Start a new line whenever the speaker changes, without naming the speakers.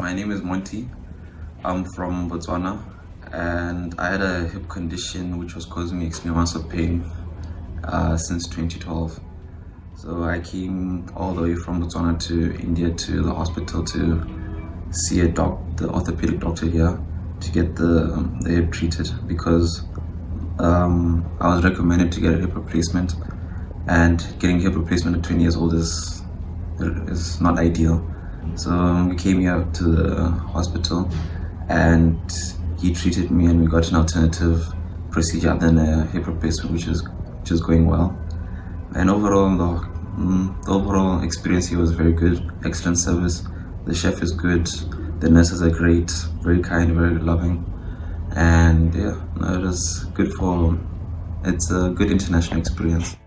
My name is Monty. I'm from Botswana, and I had a hip condition which was causing me extreme amounts of pain since 2012. So I came all the way from Botswana to India to the hospital to see the orthopedic doctor here to get the hip treated because I was recommended to get a hip replacement, and getting a hip replacement at 20 years old is not ideal. So we came here to the hospital and he treated me, and we got an alternative procedure other than a hip replacement, which is going well. And overall, the overall experience here was very good. Excellent service. The chef is good. The nurses are great, very kind, very loving. And yeah, no, it's a good international experience.